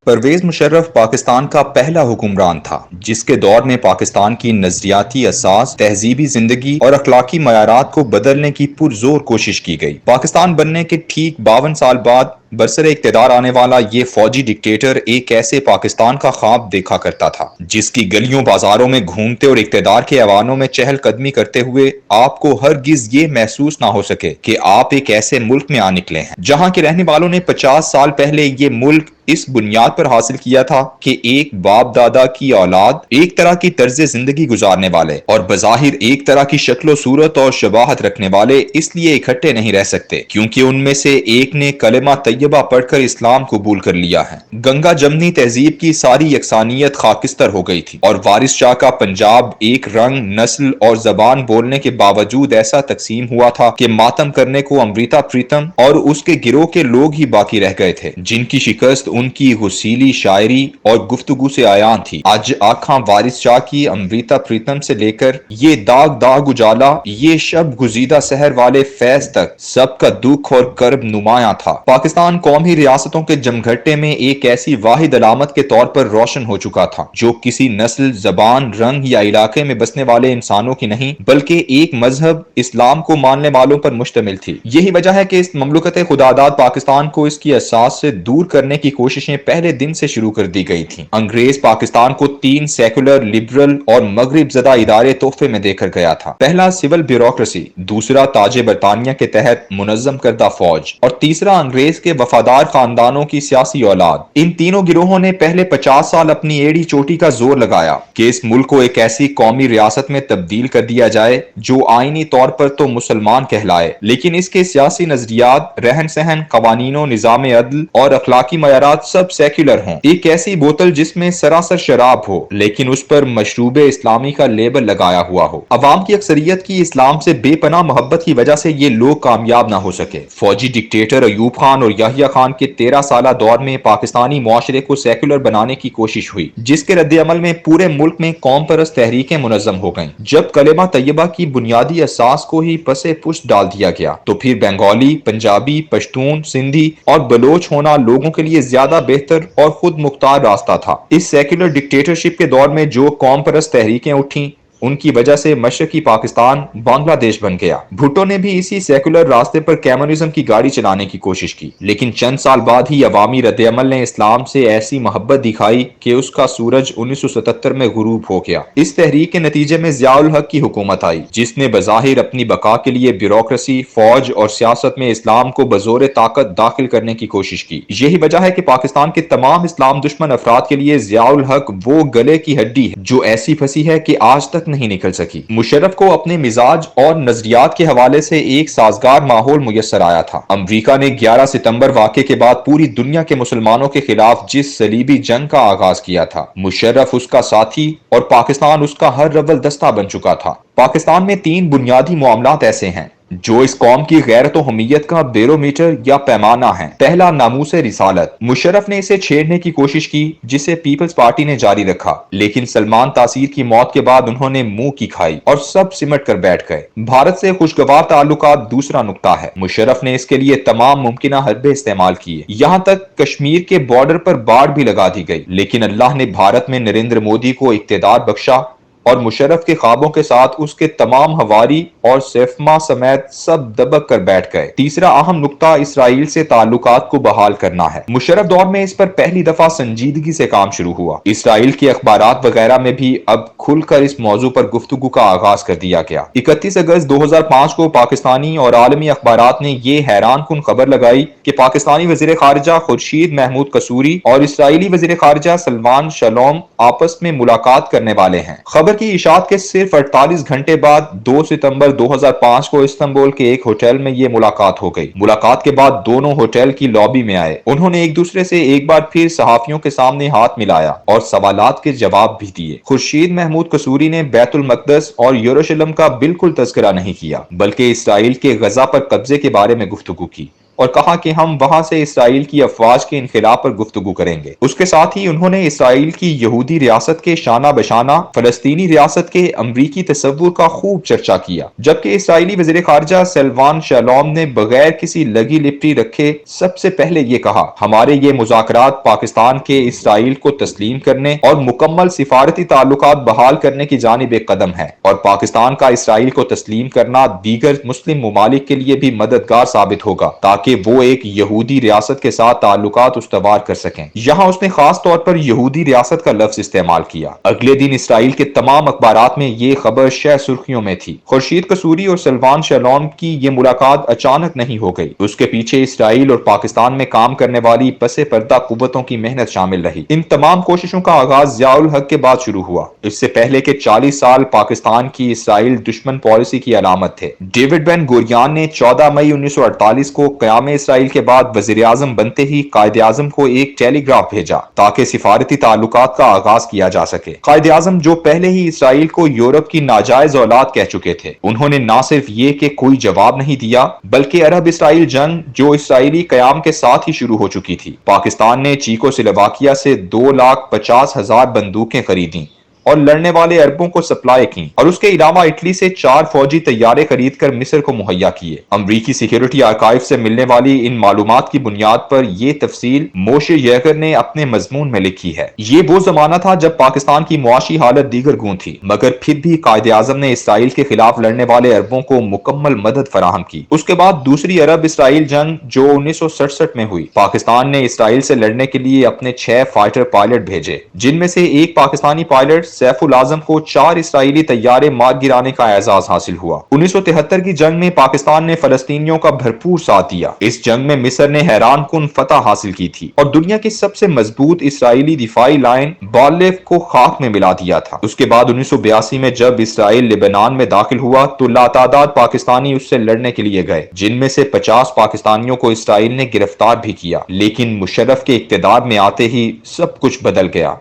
پرویز مشرف پاکستان کا پہلا حکمران تھا جس کے دور میں پاکستان کی نظریاتی اساس، تہذیبی زندگی اور اخلاقی معیارات کو بدلنے کی پرزور کوشش کی گئی۔ پاکستان بننے کے ٹھیک 52 سال بعد برسر اقتدار آنے والا یہ فوجی ڈکٹیٹر ایک ایسے پاکستان کا خواب دیکھا کرتا تھا جس کی گلیوں بازاروں میں گھومتے اور اقتدار کے ایوانوں میں چہل قدمی کرتے ہوئے آپ کو ہرگز یہ محسوس نہ ہو سکے کہ آپ ایک ایسے ملک میں آ نکلے ہیں جہاں کے رہنے والوں نے 50 سال پہلے یہ ملک اس بنیاد پر حاصل کیا تھا کہ ایک باپ دادا کی اولاد ایک طرح کی طرز زندگی گزارنے والے اور بظاہر ایک طرح کی شکل و صورت اور شباہت رکھنے والے اس لیے اکٹھے نہیں رہ سکتے کیونکہ ان میں سے ایک نے کلمہ طیبہ پڑھ کر اسلام قبول کر لیا ہے۔ گنگا جمنی تہذیب کی ساری یکسانیت خاکستر ہو گئی تھی اور وارث شاہ کا پنجاب ایک رنگ، نسل اور زبان بولنے کے باوجود ایسا تقسیم ہوا تھا کہ ماتم کرنے کو امریتا پریتم اور اس کے گروہ کے لوگ ہی باقی رہ گئے تھے جن کی شکست ان کی حسیلی شاعری اور گفتگو سے عیاں تھی۔ آج آنکھاں وارث شاہ کی امریتا پریتم سے لے کر یہ داغ داغ اجالا، یہ شب گزیدہ سحر والے فیض تک سب کا دکھ اور کرب نمایاں تھا۔ پاکستان قومی ریاستوں کے جمگھٹے میں ایک ایسی واحد علامت کے طور پر روشن ہو چکا تھا جو کسی نسل، زبان، رنگ یا علاقے میں بسنے والے انسانوں کی نہیں بلکہ ایک مذہب اسلام کو ماننے والوں پر مشتمل تھی۔ یہی وجہ ہے کہ اس مملکت خداداد پاکستان کو اس کی اساس سے دور کرنے کی کوششیں پہلے دن سے شروع کر دی گئی تھیں۔ انگریز پاکستان کو 3 سیکولر، لبرل اور مغرب زدہ ادارے تحفے میں دے کر گیا تھا۔ پہلا سول بیوروکریسی، دوسرا تاج برطانیہ کے تحت منظم کردہ فوج اور تیسرا انگریز کے وفادار خاندانوں کی سیاسی اولاد۔ ان تینوں گروہوں نے پہلے 50 سال اپنی ایڑی چوٹی کا زور لگایا کہ اس ملک کو ایک ایسی قومی ریاست میں تبدیل کر دیا جائے جو آئینی طور پر تو مسلمان کہلائے لیکن اس کے سیاسی نظریات، رہن سہن، قوانین و نظام عدل اور اخلاقی معیارات سب سیکولر ہوں۔ ایک ایسی بوتل جس میں سراسر شراب ہو لیکن اس پر مشروب اسلامی کا لیبل لگایا ہوا ہو۔ عوام کی اکثریت کی اسلام سے بے پناہ محبت کی وجہ سے یہ لوگ کامیاب نہ ہو سکے۔ فوجی ڈکٹیٹر ایوب خان اور یحییٰ خان کے 13 سالہ دور میں پاکستانی معاشرے کو سیکولر بنانے کی کوشش ہوئی جس کے رد عمل میں پورے ملک میں قوم پرست تحریکیں منظم ہو گئیں۔ جب کلمہ طیبہ کی بنیادی اساس کو ہی پسے پشت ڈال دیا گیا تو پھر بنگالی، پنجابی، پشتون، سندھی اور بلوچ ہونا لوگوں کے لیے زیادہ بہتر اور خود مختار راستہ تھا۔ اس سیکولر ڈکٹیٹرشپ کے دور میں جو قوم پرست تحریکیں اٹھیں ان کی وجہ سے مشرقی پاکستان بنگلہ دیش بن گیا۔ بھٹو نے بھی اسی سیکولر راستے پر کمیونزم کی گاڑی چلانے کی کوشش کی لیکن چند سال بعد ہی عوامی رد عمل نے اسلام سے ایسی محبت دکھائی کہ اس کا سورج 1977 میں غروب ہو گیا۔ اس تحریک کے نتیجے میں ضیاء الحق کی حکومت آئی جس نے بظاہر اپنی بقا کے لیے بیوروکریسی، فوج اور سیاست میں اسلام کو بزور طاقت داخل کرنے کی کوشش کی۔ یہی وجہ ہے کہ پاکستان کے تمام اسلام دشمن افراد کے لیے ضیاء الحق وہ گلے کی ہڈی ہے جو ایسی پھنسی ہے کہ آج تک نہیں نکل سکی۔ مشرف کو اپنے مزاج اور نظریات کے حوالے سے ایک سازگار ماحول میسر آیا تھا۔ امریکہ نے 11 ستمبر واقعے کے بعد پوری دنیا کے مسلمانوں کے خلاف جس صلیبی جنگ کا آغاز کیا تھا، مشرف اس کا ساتھی اور پاکستان اس کا ہر رول دستہ بن چکا تھا۔ پاکستان میں 3 بنیادی معاملات ایسے ہیں جو اس قوم کی غیرت و حمیت کا بیرومیٹر یا پیمانہ ہیں۔ پہلا، ناموس رسالت۔ مشرف نے اسے چھیڑنے کی کوشش کی جسے پیپلز پارٹی نے جاری رکھا لیکن سلمان تاثیر کی موت کے بعد انہوں نے منہ کی کھائی اور سب سمٹ کر بیٹھ گئے۔ بھارت سے خوشگوار تعلقات دوسرا نقطہ ہے۔ مشرف نے اس کے لیے تمام ممکنہ حربے استعمال کیے، یہاں تک کشمیر کے بارڈر پر باڑ بھی لگا دی گئی لیکن اللہ نے بھارت میں نریندر مودی کو اقتدار بخشا اور مشرف کے خوابوں کے ساتھ اس کے تمام ہواری اور سیفما سمیت سب دبک کر بیٹھ گئے۔ تیسرا اہم نقطہ اسرائیل سے تعلقات کو بحال کرنا ہے۔ مشرف دور میں اس پر پہلی دفعہ سنجیدگی سے کام شروع ہوا۔ اسرائیل کے اخبارات وغیرہ میں بھی اب کھل کر اس موضوع پر گفتگو کا آغاز کر دیا گیا۔ 31 اگست 2005 کو پاکستانی اور عالمی اخبارات نے یہ حیران کن خبر لگائی کہ پاکستانی وزیر خارجہ خورشید محمود قصوری اور اسرائیلی وزیر خارجہ سلمان شالوم آپس میں ملاقات کرنے والے ہیں۔ خبر کی اشاعت کے صرف 48 گھنٹے بعد 2 ستمبر 2005 کو استنبول کے ایک ہوٹل میں یہ ملاقات ہو گئی۔ ملاقات کے بعد دونوں ہوٹل کی لابی میں آئے۔ انہوں نے ایک دوسرے سے ایک بار پھر صحافیوں کے سامنے ہاتھ ملایا اور سوالات کے جواب بھی دیے۔ خورشید محمود قصوری نے بیت المقدس اور یروشلم کا بالکل تذکرہ نہیں کیا بلکہ اسرائیل کے غزہ پر قبضے کے بارے میں گفتگو کی۔ اور کہا کہ ہم وہاں سے اسرائیل کی افواج کے انخلا پر گفتگو کریں گے۔ اس کے ساتھ ہی انہوں نے اسرائیل کی یہودی ریاست کے شانہ بشانہ فلسطینی ریاست کے امریکی تصور کا خوب چرچا کیا، جبکہ اسرائیلی وزیر خارجہ سلوان شالوم نے بغیر کسی لگی لپٹی رکھے سب سے پہلے یہ کہا، ہمارے یہ مذاکرات پاکستان کے اسرائیل کو تسلیم کرنے اور مکمل سفارتی تعلقات بحال کرنے کی جانب ایک قدم ہے، اور پاکستان کا اسرائیل کو تسلیم کرنا دیگر مسلم ممالک کے لیے بھی مددگار ثابت ہوگا تاکہ وہ ایک یہودی ریاست کے ساتھ تعلقات استوار کر سکیں۔ یہاں اس نے خاص طور پر یہودی ریاست کا لفظ استعمال کیا۔ اگلے دن اسرائیل کے تمام اخبارات میں یہ خبر شہ سرخیوں میں تھی۔ خورشید قصوری اور سلوان شالوم کی یہ ملاقات اچانک نہیں ہو گئی، اس کے پیچھے اسرائیل اور پاکستان میں کام کرنے والی پس پردہ قوتوں کی محنت شامل رہی۔ ان تمام کوششوں کا آغاز ضیاء الحق کے بعد شروع ہوا، اس سے پہلے کہ 40 سال پاکستان کی اسرائیل دشمن پالیسی کی علامت تھے۔ ڈیوڈ بن گوریان نے 14 مئی 1948 کو قیام اسرائیل کے بعد وزیر اعظم بنتے ہی قائد اعظم کو ایک ٹیلی گراف بھیجا تاکہ سفارتی تعلقات کا آغاز کیا جا سکے۔ قائد اعظم جو پہلے ہی اسرائیل کو یورپ کی ناجائز اولاد کہہ چکے تھے، انہوں نے نہ صرف یہ کہ کوئی جواب نہیں دیا، بلکہ عرب اسرائیل جنگ جو اسرائیلی قیام کے ساتھ ہی شروع ہو چکی تھی، پاکستان نے چیکو سلوواکیہ سے 2,50,000 بندوقیں خریدیں اور لڑنے والے عربوں کو سپلائی کی، اور اس کے علاوہ اٹلی سے 4 فوجی طیارے خرید کر مصر کو مہیا کیے۔ امریکی سیکیورٹی آرکائیو سے ملنے والی ان معلومات کی بنیاد پر یہ تفصیل موشے ییگر نے اپنے مضمون میں لکھی ہے۔ یہ وہ زمانہ تھا جب پاکستان کی معاشی حالت دیگر گوں تھی، مگر پھر بھی قائد اعظم نے اسرائیل کے خلاف لڑنے والے عربوں کو مکمل مدد فراہم کی۔ اس کے بعد دوسری عرب اسرائیل جنگ جو 1967 میں ہوئی، پاکستان نے اسرائیل سے لڑنے کے لیے اپنے 6 فائٹر پائلٹ بھیجے، جن میں سے ایک پاکستانی پائلٹ سیف العظم کو 4 اسرائیلی طیارے مار گرانے کا اعزاز حاصل ہوا۔ 1973 کی جنگ میں پاکستان نے فلسطینیوں کا بھرپور ساتھ دیا۔ اس جنگ میں مصر نے حیران کن فتح حاصل کی تھی اور دنیا کی سب سے مضبوط اسرائیلی دفاعی لائن بالیف کو خاک میں ملا دیا تھا۔ اس کے بعد 1982 میں جب اسرائیل لبنان میں داخل ہوا تو لاتعداد پاکستانی اس سے لڑنے کے لیے گئے، جن میں سے 50 پاکستانیوں کو اسرائیل نے گرفتار بھی کیا، لیکن مشرف کے اقتدار میں آتے ہی سب کچھ بدل گیا۔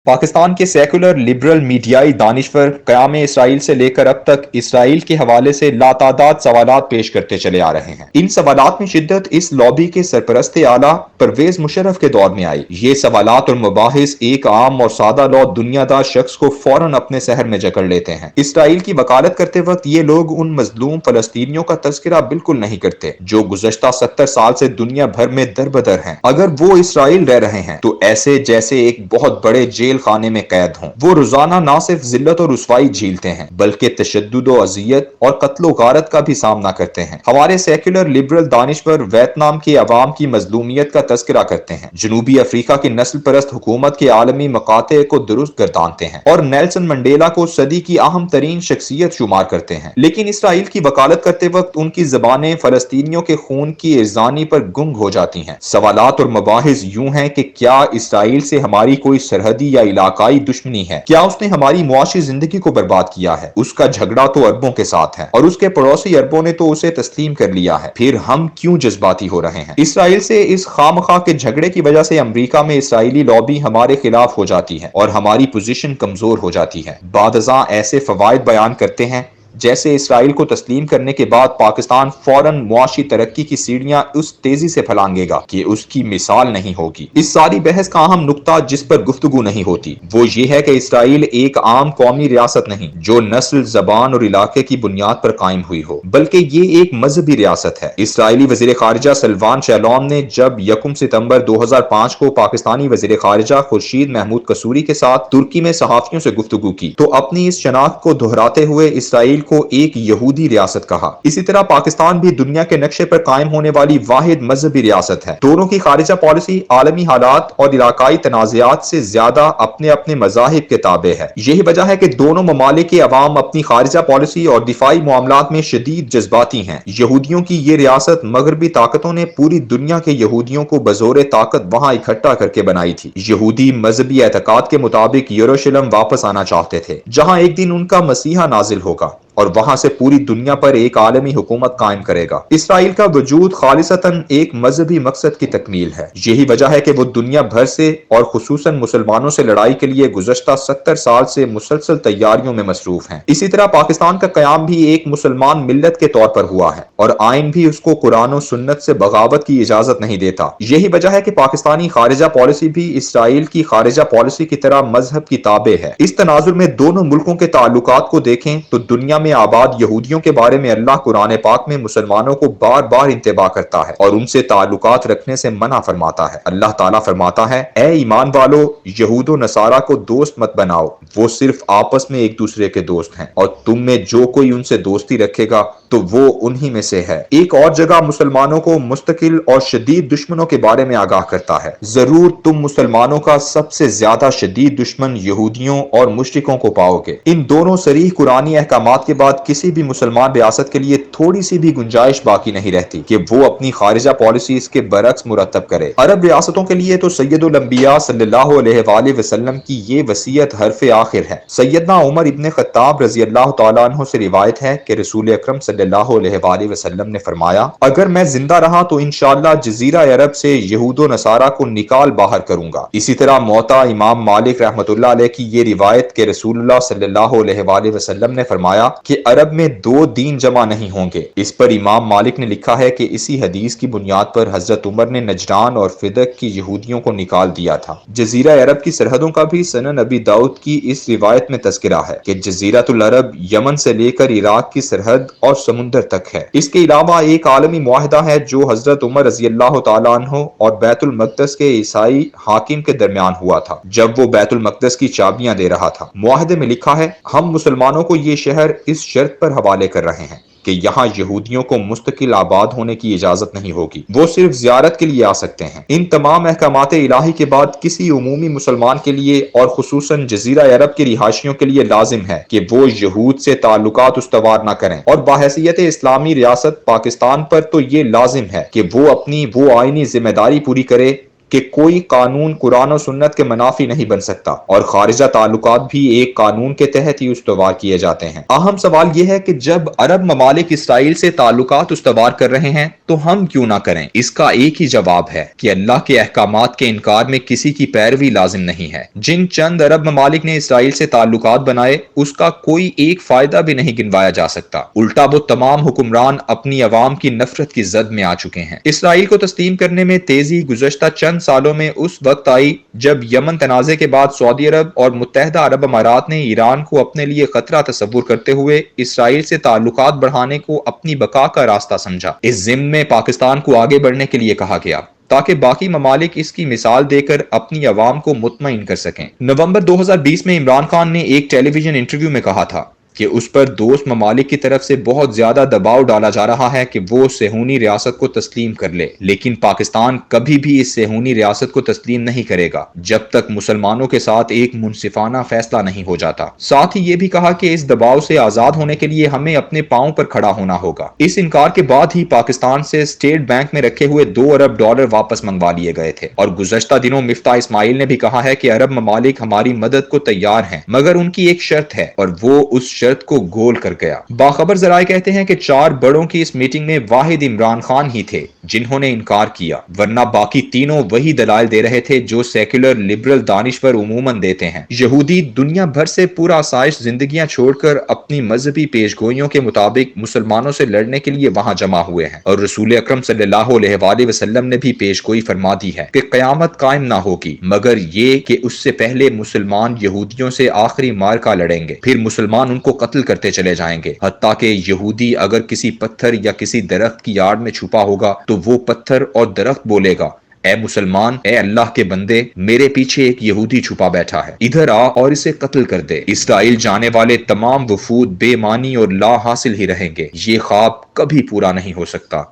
پاکستان کے سیکولر لبرل میڈیائی دانشور قیام اسرائیل سے لے کر اب تک اسرائیل کے حوالے سے لاتعداد سوالات پیش کرتے چلے آ رہے ہیں۔ ان سوالات میں شدت اس لابی کے سرپرست اعلیٰ پرویز مشرف کے دور میں آئی۔ یہ سوالات اور مباحث ایک عام اور سادہ لو دنیا دار شخص کو فوراً اپنے سحر میں جکڑ لیتے ہیں۔ اسرائیل کی وکالت کرتے وقت یہ لوگ ان مظلوم فلسطینیوں کا تذکرہ بالکل نہیں کرتے جو گزشتہ 70 سال سے دنیا بھر میں در بدر ہیں۔ اگر وہ اسرائیل رہ رہے ہیں تو ایسے جیسے ایک بہت بڑے جیل خانے میں قید ہوں۔ وہ روزانہ نہ صرف ذلت اور رسوائی جھیلتے ہیں بلکہ تشدد و اذیت اور قتل و غارت کا بھی سامنا کرتے ہیں۔ ہمارے سیکولر لبرل دانشور ویتنام کے عوام کی مظلومیت کا تذکرہ کرتے ہیں، جنوبی افریقہ کی نسل پرست حکومت کے عالمی مقاطع کو درست گردانتے ہیں اور نیلسن منڈیلا کو صدی کی اہم ترین شخصیت شمار کرتے ہیں، لیکن اسرائیل کی وکالت کرتے وقت ان کی زبانیں فلسطینیوں کے خون کی ارزانی پر گنگ ہو جاتی ہیں۔ سوالات اور مباحث یوں ہیں کہ کیا اسرائیل سے ہماری کوئی سرحدی یا علاقائی دشمنی ہے؟ کیا اس نے ہماری معاشی زندگی کو برباد کیا ہے؟ اس کا جھگڑا تو عربوں کے ساتھ ہے اور اس کے پڑوسی عربوں نے تو اسے تسلیم کر لیا ہے، پھر ہم کیوں جذباتی ہو رہے ہیں؟ اسرائیل سے اس خامخواہ کے جھگڑے کی وجہ سے امریکہ میں اسرائیلی لابی ہمارے خلاف ہو جاتی ہے اور ہماری پوزیشن کمزور ہو جاتی ہے۔ بعد ازاں ایسے فوائد بیان کرتے ہیں جیسے اسرائیل کو تسلیم کرنے کے بعد پاکستان فوراً معاشی ترقی کی سیڑھیاں اس تیزی سے پھلانگے گا کہ اس کی مثال نہیں ہوگی۔ اس ساری بحث کا اہم نقطہ جس پر گفتگو نہیں ہوتی وہ یہ ہے کہ اسرائیل ایک عام قومی ریاست نہیں جو نسل، زبان اور علاقے کی بنیاد پر قائم ہوئی ہو، بلکہ یہ ایک مذہبی ریاست ہے۔ اسرائیلی وزیر خارجہ سلوان شالوم نے جب 1 ستمبر 2005 کو پاکستانی وزیر خارجہ خورشید محمود قصوری کے ساتھ ترکی میں صحافیوں سے گفتگو کی تو اپنی اس شناخت کو دہراتے ہوئے اسرائیل کو ایک یہودی ریاست کہا۔ اسی طرح پاکستان بھی دنیا کے نقشے پر قائم ہونے والی واحد مذہبی ریاست ہے۔ دونوں کی خارجہ پالیسی عالمی حالات اور علاقائی تنازعات سے زیادہ اپنے اپنے مذاہب کے تابع ہے۔ یہی وجہ ہے کہ دونوں ممالک کے عوام اپنی خارجہ پالیسی اور دفاعی معاملات میں شدید جذباتی ہیں۔ یہودیوں کی یہ ریاست مغربی طاقتوں نے پوری دنیا کے یہودیوں کو بزور طاقت وہاں اکٹھا کر کے بنائی تھی۔ یہودی مذہبی اعتقاد کے مطابق یروشلم واپس آنا چاہتے تھے جہاں ایک دن ان کا مسیحا نازل ہوگا۔ اور وہاں سے پوری دنیا پر ایک عالمی حکومت قائم کرے گا۔ اسرائیل کا وجود خالصتاً ایک مذہبی مقصد کی تکمیل ہے۔ یہی وجہ ہے کہ وہ دنیا بھر سے اور خصوصاً مسلمانوں سے لڑائی کے لیے گزشتہ 70 سال سے مسلسل تیاریوں میں مصروف ہیں۔ اسی طرح پاکستان کا قیام بھی ایک مسلمان ملت کے طور پر ہوا ہے اور آئین بھی اس کو قرآن و سنت سے بغاوت کی اجازت نہیں دیتا۔ یہی وجہ ہے کہ پاکستانی خارجہ پالیسی بھی اسرائیل کی خارجہ پالیسی کی طرح مذہب کی تابع ہے۔ اس تناظر میں دونوں ملکوں کے تعلقات کو دیکھیں تو دنیا میں آباد یہودیوں کے بارے میں اللہ قرآن پاک میں مسلمانوں کو بار بار انتباہ کرتا ہے اور ان سے تعلقات رکھنے سے منع فرماتا ہے۔ اللہ تعالیٰ فرماتا ہے، اے ایمان والو، یہود و نصارہ کو دوست مت بناؤ، وہ صرف آپس میں ایک دوسرے کے دوست ہیں، اور تم میں جو کوئی ان سے دوستی رکھے گا تو وہ انہی میں سے ہے۔ ایک اور جگہ مسلمانوں کو مستقل اور شدید دشمنوں کے بارے میں آگاہ کرتا ہے، ضرور تم مسلمانوں کا سب سے زیادہ شدید دشمن یہودیوں اور مشرکوں کو پاؤ گے۔ ان دونوں صریح قرآنی احکامات کے بعد کسی بھی مسلمان ریاست کے لیے تھوڑی سی بھی گنجائش باقی نہیں رہتی کہ وہ اپنی خارجہ پالیسی اس کے برعکس مرتب کرے۔ عرب ریاستوں کے لیے تو سید الانبیاء صلی اللہ علیہ وآلہ وسلم کی یہ وصیت حرف آخر ہے۔ سیدنا عمر ابن خطاب رضی اللہ تعالیٰ عنہ سے روایت ہے کہ رسول اکرم صلی اللہ علیہ وآلہ وسلم نے فرمایا، اگر میں زندہ رہا تو انشاءاللہ جزیرہ عرب سے یہود و نصارہ کو نکال باہر کروں گا۔ اسی طرح موطا امام مالک رحمۃ اللہ علیہ کی یہ روایت کہ رسول اللہ صلی اللہ علیہ وآلہ وسلم نے فرمایا کہ عرب میں دو دین جمع نہیں ہوں گے۔ اس پر امام مالک نے لکھا ہے کہ اسی حدیث کی بنیاد پر حضرت عمر نے نجران اور فدق کی یہودیوں کو نکال دیا تھا۔ جزیرہ عرب کی سرحدوں کا بھی سنن ابی داؤد کی اس روایت میں تذکرہ ہے کہ جزیرۃ العرب یمن سے لے کر عراق کی سرحد اور سمندر تک ہے۔ اس کے علاوہ ایک عالمی معاہدہ ہے جو حضرت عمر رضی اللہ تعالیٰ عنہ اور بیت المقدس کے عیسائی حاکم کے درمیان ہوا تھا جب وہ بیت المقدس کی چابیاں دے رہا تھا۔ معاہدے میں لکھا ہے، ہم مسلمانوں کو یہ شہر اس شرط پر حوالے کر رہے ہیں کہ یہاں یہودیوں کو مستقل آباد ہونے کی اجازت نہیں ہوگی، وہ صرف زیارت کے لیے آ سکتے ہیں۔ ان تمام احکامات الہی کے بعد کسی عمومی مسلمان کے لیے اور خصوصاً جزیرہ عرب کے رہائشیوں کے لیے لازم ہے کہ وہ یہود سے تعلقات استوار نہ کریں، اور بحیثیت اسلامی ریاست پاکستان پر تو یہ لازم ہے کہ وہ اپنی وہ آئینی ذمہ داری پوری کرے کہ کوئی قانون قرآن و سنت کے منافی نہیں بن سکتا، اور خارجہ تعلقات بھی ایک قانون کے تحت ہی استوار کیے جاتے ہیں۔ اہم سوال یہ ہے کہ جب عرب ممالک اسرائیل سے تعلقات استوار کر رہے ہیں تو ہم کیوں نہ کریں؟ اس کا ایک ہی جواب ہے کہ اللہ کے احکامات کے انکار میں کسی کی پیروی لازم نہیں ہے۔ جن چند عرب ممالک نے اسرائیل سے تعلقات بنائے اس کا کوئی ایک فائدہ بھی نہیں گنوایا جا سکتا، الٹا وہ تمام حکمران اپنی عوام کی نفرت کی زد میں آ چکے ہیں۔ اسرائیل کو تسلیم کرنے میں تیزی گزشتہ چند سالوں میں اس وقت آئی جب یمن تنازع کے بعد سعودی عرب اور متحدہ عرب امارات نے ایران کو اپنے لیے خطرہ تصور کرتے ہوئے اسرائیل سے تعلقات بڑھانے کو اپنی بقا کا راستہ سمجھا۔ اس ضمن میں پاکستان کو آگے بڑھنے کے لیے کہا گیا تاکہ باقی ممالک اس کی مثال دے کر اپنی عوام کو مطمئن کر سکیں۔ نومبر 2020 میں عمران خان نے ایک ٹیلی ویژن انٹرویو میں کہا تھا کہ اس پر دوست ممالک کی طرف سے بہت زیادہ دباؤ ڈالا جا رہا ہے کہ وہ صہیونی ریاست کو تسلیم کر لے، لیکن پاکستان کبھی بھی اس صہیونی ریاست کو تسلیم نہیں کرے گا جب تک مسلمانوں کے ساتھ ایک منصفانہ فیصلہ نہیں ہو جاتا۔ ساتھ ہی یہ بھی کہا کہ اس دباؤ سے آزاد ہونے کے لیے ہمیں اپنے پاؤں پر کھڑا ہونا ہوگا۔ اس انکار کے بعد ہی پاکستان سے اسٹیٹ بینک میں رکھے ہوئے 2 ارب ڈالر واپس منگوا لیے گئے تھے، اور گزشتہ دنوں مفتاح اسماعیل نے بھی کہا ہے کہ عرب ممالک ہماری مدد کو تیار ہیں مگر ان کی ایک شرط ہے، اور وہ اس شرط کو گول کر گیا۔ باخبر ذرائع کہتے ہیں کہ 4 بڑوں کی اس میٹنگ میں واحد عمران خان ہی تھے جنہوں نے انکار کیا، ورنہ باقی تینوں وہی دلائل دے رہے تھے جو سیکولر لبرل دانشور عموماً دیتے ہیں۔ یہودی دنیا بھر سے پورا آسائش زندگیاں چھوڑ کر اپنی مذہبی پیشگوئیوں کے مطابق مسلمانوں سے لڑنے کے لیے وہاں جمع ہوئے ہیں، اور رسول اکرم صلی اللہ علیہ وآلہ وسلم نے بھی پیشگوئی فرما دی ہے کہ قیامت قائم نہ ہوگی مگر یہ کہ اس سے پہلے مسلمان یہودیوں سے آخری مارکا لڑیں گے، پھر مسلمان ان کو قتل کرتے چلے جائیں گے، حتیٰ کہ یہودی اگر کسی پتھر یا کسی درخت کی آڑ میں چھپا ہوگا تو وہ پتھر اور درخت بولے گا، اے مسلمان، اے اللہ کے بندے، میرے پیچھے ایک یہودی چھپا بیٹھا ہے، ادھر آ اور اسے قتل کر دے۔ اسرائیل جانے والے تمام وفود بے معنی اور لا حاصل ہی رہیں گے، یہ خواب کبھی پورا نہیں ہو سکتا۔